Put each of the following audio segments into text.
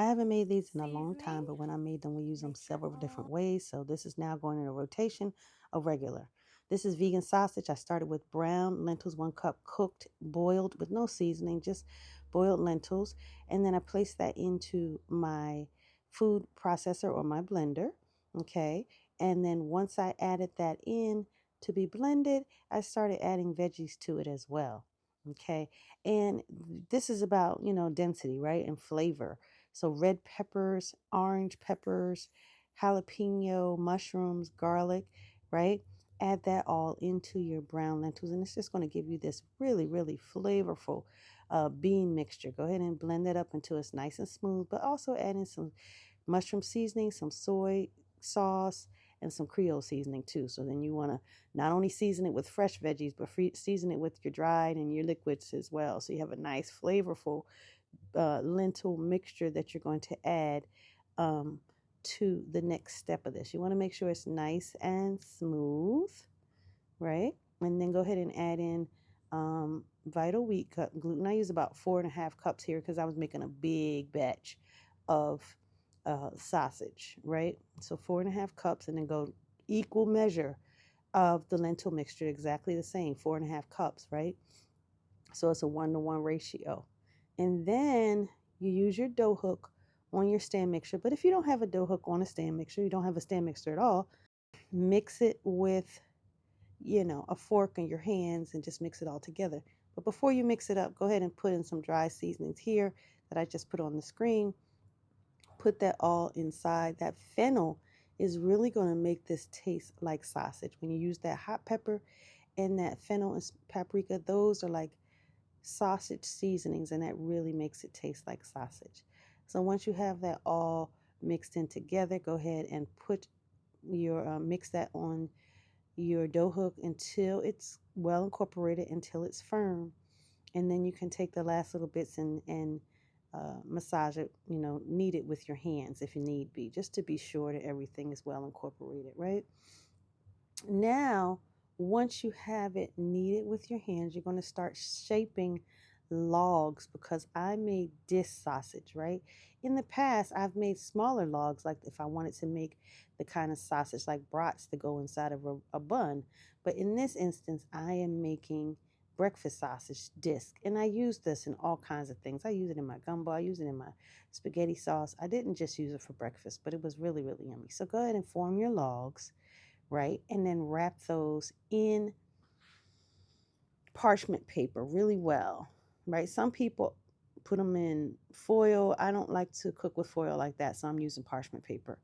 I haven't made these in a long time, but when I made them, we use them several different ways. So this is now going in a rotation of regular. This is vegan sausage. I started with brown lentils, 1 cup cooked, boiled with no seasoning, just boiled lentils. And then I placed that into my food processor or my blender. Okay. And then once I added that in to be blended, I started adding veggies to it as well. Okay. And this is about, density, right? And flavor. So red peppers, orange peppers, jalapeno, mushrooms, garlic, right? Add that all into your brown lentils, and it's just going to give you this really, really flavorful bean mixture. Go ahead and blend that up until it's nice and smooth, but also add in some mushroom seasoning, some soy sauce, and some Creole seasoning too. So then you want to not only season it with fresh veggies, but season it with your dried and your liquids as well. So you have a nice, flavorful lentil mixture that you're going to add to the next step of this. You want to make sure it's nice and smooth, right? And then go ahead and add in vital wheat gluten. I use about 4.5 cups here because I was making a big batch of sausage, right? So 4.5 cups, and then go equal measure of the lentil mixture, exactly the same, 4.5 cups, right? So it's a 1-to-1 ratio. And then you use your dough hook on your stand mixer. But if you don't have a dough hook on a stand mixer, you don't have a stand mixer at all, mix it with, a fork in your hands and just mix it all together. But before you mix it up, go ahead and put in some dry seasonings here that I just put on the screen. Put that all inside. That fennel is really going to make this taste like sausage. When you use that hot pepper and that fennel and paprika, those are like sausage seasonings, and that really makes it taste like sausage. So once you have that all mixed in together, go ahead and put your mix that on your dough hook until it's well incorporated, until it's firm. And then you can take the last little bits and massage it, knead it with your hands if you need be, just to be sure that everything is well incorporated, right? Now, once you have it kneaded with your hands, you're going to start shaping logs, because I made disc sausage, right? In the past, I've made smaller logs, like if I wanted to make the kind of sausage like brats to go inside of a bun. But in this instance, I am making breakfast sausage disc, and I use this in all kinds of things. I use it in my gumbo, I use it in my spaghetti sauce. I didn't just use it for breakfast, but it was really, really yummy. So go ahead and form your logs, right? And then wrap those in parchment paper really well, right? Some people put them in foil. I don't like to cook with foil like that, so I'm using parchment paper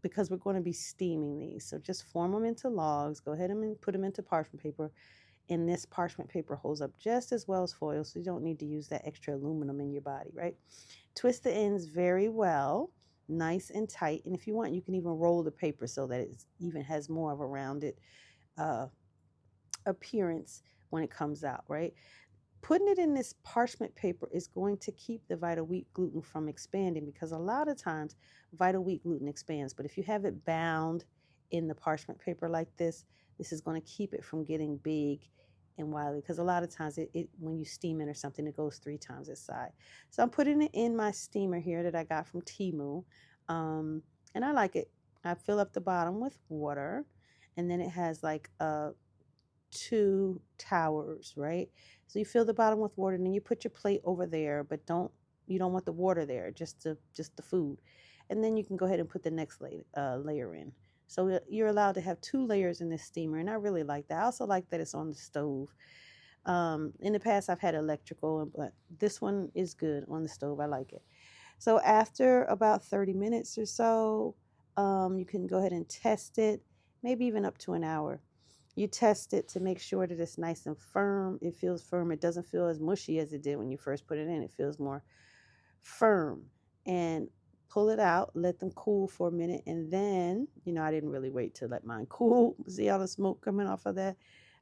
because we're going to be steaming these. So just form them into logs. Go ahead and put them into parchment paper. And this parchment paper holds up just as well as foil, so you don't need to use that extra aluminum in your body, right? Twist the ends very well, nice and tight. And if you want, you can even roll the paper so that it even has more of a rounded appearance when it comes out, right? Putting it in this parchment paper is going to keep the vital wheat gluten from expanding, because a lot of times vital wheat gluten expands. But if you have it bound in the parchment paper like this is going to keep it from getting big and wily, because a lot of times it when you steam it or something, it goes 3 times its size. So I'm putting it in my steamer here that I got from Temu, and I like it. I fill up the bottom with water, and then it has like 2 towers, right? So you fill the bottom with water, and then you put your plate over there, but you don't want the water there, just the food. And then you can go ahead and put the next layer in. So you're allowed to have 2 layers in this steamer, and I really like that. I also like that it's on the stove. In the past, I've had electrical, but this one is good on the stove. I like it. So after about 30 minutes or so, you can go ahead and test it, maybe even up to an hour. You test it to make sure that it's nice and firm. It feels firm. It doesn't feel as mushy as it did when you first put it in. It feels more firm. And pull it out, let them cool for a minute. And then, I didn't really wait to let mine cool. See all the smoke coming off of that?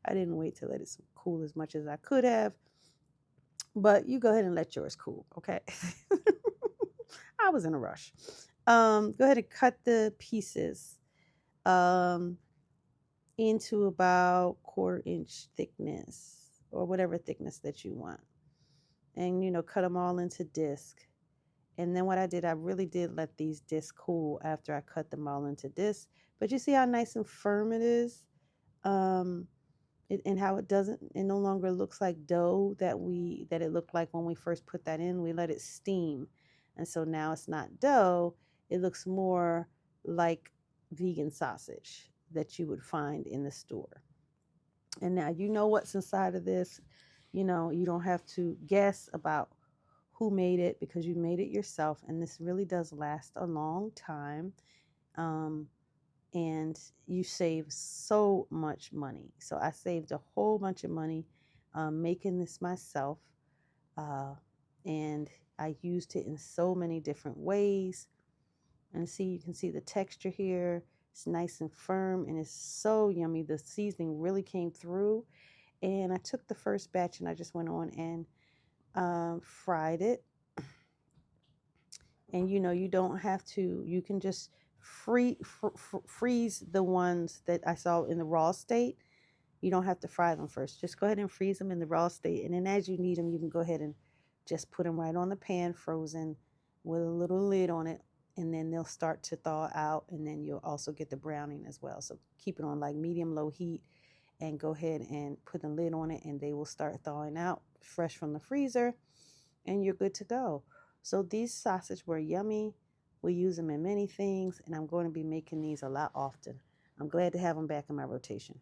I didn't wait to let it cool as much as I could have. But you go ahead and let yours cool, okay? I was in a rush. Go ahead and cut the pieces into about 1/4 inch thickness, or whatever thickness that you want. And, cut them all into disc. And then what I did, I really did let these discs cool after I cut them all into discs. But you see how nice and firm it is? And how it no longer looks like dough that it looked like when we first put that in. We let it steam. And so now it's not dough. It looks more like vegan sausage that you would find in the store. And now you know what's inside of this. You know, you don't have to guess about who made it because you made it yourself. And this really does last a long time. And you save so much money. So I saved a whole bunch of money making this myself. And I used it in so many different ways. And see, you can see the texture here. It's nice and firm and it's so yummy. The seasoning really came through. And I took the first batch and I just went on and fried it. And you know, you don't have to, you can just freeze the ones that I saw in the raw state. You don't have to fry them first. Just go ahead and freeze them in the raw state. And then as you need them, you can go ahead and just put them right on the pan frozen with a little lid on it. And then they'll start to thaw out. And then you'll also get the browning as well. So keep it on like medium low heat and go ahead and put the lid on it and they will start thawing out fresh from the freezer and you're good to go. So these sausage were yummy. We use them in many things and I'm going to be making these a lot often. I'm glad to have them back in my rotation.